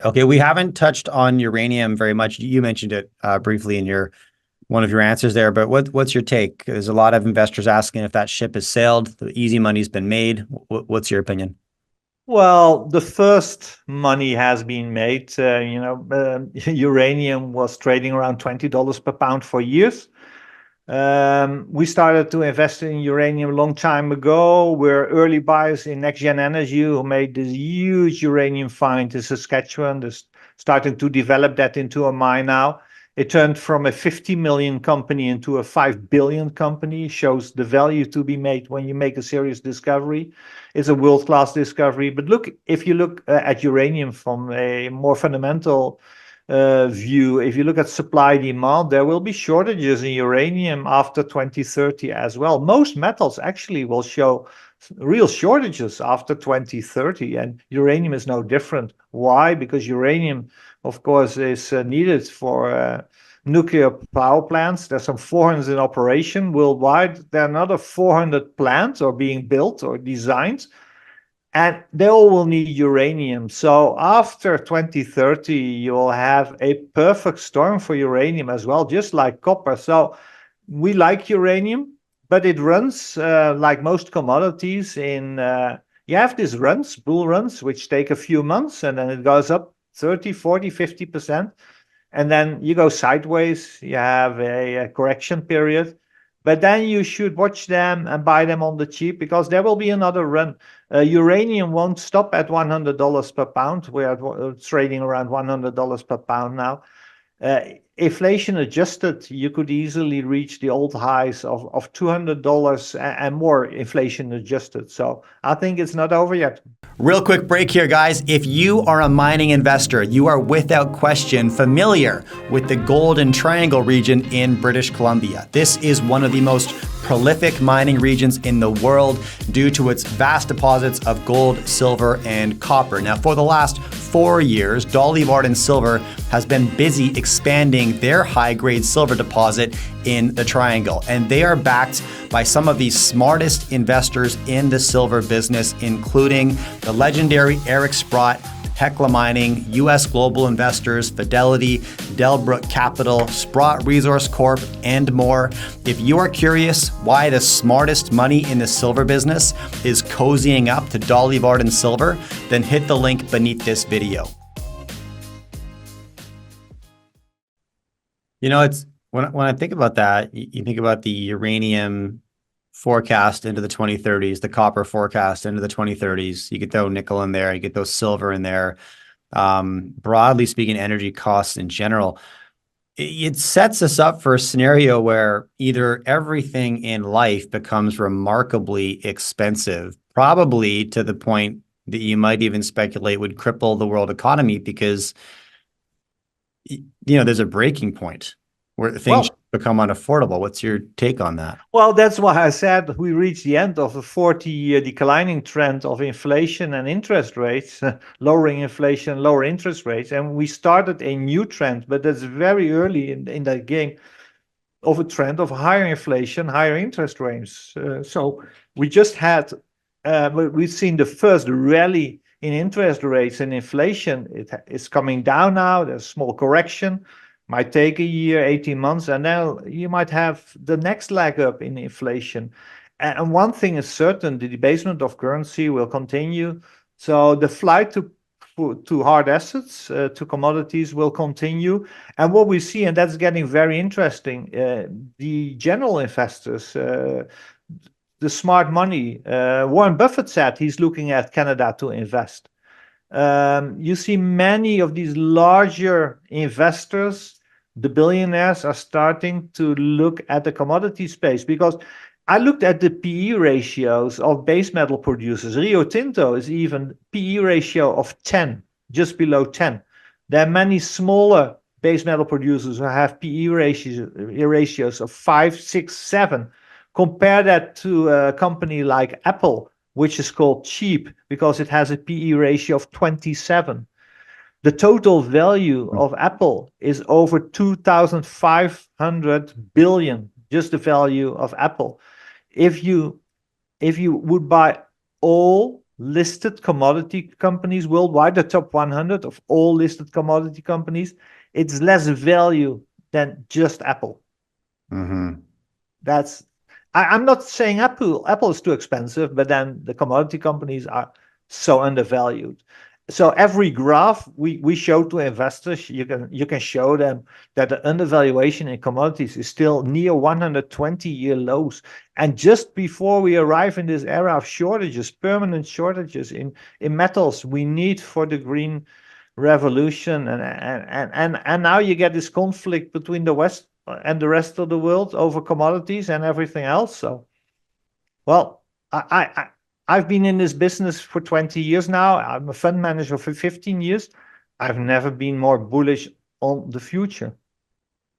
Okay, we haven't touched on uranium very much. You mentioned it briefly in one of your answers there, but what's your take? There's a lot of investors asking if that ship has sailed, the easy money's been made. What's your opinion? Well, the first money has been made. Uranium was trading around $20 per pound for years. We started to invest in uranium a long time ago. We're early buyers in Next Gen Energy, who made this huge uranium find in Saskatchewan. They're starting to develop that into a mine now. It turned from a 50 million company into a 5 billion company. Shows the value to be made when you make a serious discovery. It's a world-class discovery. But look, if you look at uranium from a more fundamental view, if you look at supply demand, there will be shortages in uranium after 2030 as well. Most metals actually will show real shortages after 2030, and uranium is no different. Why? Because uranium, of course, is needed for nuclear power plants. There's some 400 in operation worldwide. There are another 400 plants are being built or designed, and they all will need uranium. So after 2030, you'll have a perfect storm for uranium as well, just like copper. So we like uranium, but it runs like most commodities you have these runs, bull runs, which take a few months, and then it goes up 30, 40, 50%. And then you go sideways, you have a correction period. But then you should watch them and buy them on the cheap, because there will be another run. Uranium won't stop at $100 per pound. We're trading around $100 per pound now. Inflation adjusted, you could easily reach the old highs of $200 and more inflation adjusted. So I think it's not over yet. Real quick break here, guys. If you are a mining investor, you are without question familiar with the Golden Triangle region in British Columbia. This is one of the most prolific mining regions in the world due to its vast deposits of gold, silver, and copper. Now, for the last 4 years, Dolly Varden Silver has been busy expanding their high-grade silver deposit in the Triangle, and they are backed by some of the smartest investors in the silver business, including the legendary Eric Sprott, Hecla Mining, US Global Investors, Fidelity, Delbrook Capital, Sprott Resource Corp, and more. If you are curious why the smartest money in the silver business is cozying up to Dolly Varden Silver, then hit the link beneath this video. You know, it's when I think about that, you think about the uranium forecast into the 2030s, the copper forecast into the 2030s. You could throw nickel in there, you could throw silver in there. Broadly speaking, energy costs in general, it sets us up for a scenario where either everything in life becomes remarkably expensive, probably to the point that you might even speculate would cripple the world economy, because there's a breaking point where things become unaffordable. What's your take on that? Well, that's why I said we reached the end of a 40-year declining trend of inflation and interest rates, lowering inflation, lower interest rates. And we started a new trend, but that's very early in that game, of a trend of higher inflation, higher interest rates. So we just had, we've seen the first rally in interest rates and inflation. It's coming down now. There's a small correction. Might take a year, 18 months, and then you might have the next leg up in inflation. And one thing is certain, the debasement of currency will continue. So the flight to hard assets, to commodities, will continue. And what we see, and that's getting very interesting, the general investors, the smart money, Warren Buffett said he's looking at Canada to invest. You see many of these larger investors, the billionaires, are starting to look at the commodity space, because I looked at the PE ratios of base metal producers. Rio Tinto is even PE ratio of 10, just below 10. There are many smaller base metal producers who have PE ratios of 5, 6, 7. Compare that to a company like Apple, which is called cheap because it has a PE ratio of 27. The total value of Apple is over 2,500 billion, just the value of Apple. If you would buy all listed commodity companies worldwide, the top 100 of all listed commodity companies, it's less value than just Apple. Mm-hmm. I'm not saying Apple is too expensive, but then the commodity companies are so undervalued. So every graph we show to investors, you can show them that the undervaluation in commodities is still near 120-year lows. And just before we arrive in this era of shortages, permanent shortages in metals we need for the green revolution, and now you get this conflict between the West and the rest of the world over commodities and everything else. So, well, I've been in this business for 20 years now. I'm a fund manager for 15 years. I've never been more bullish on the future.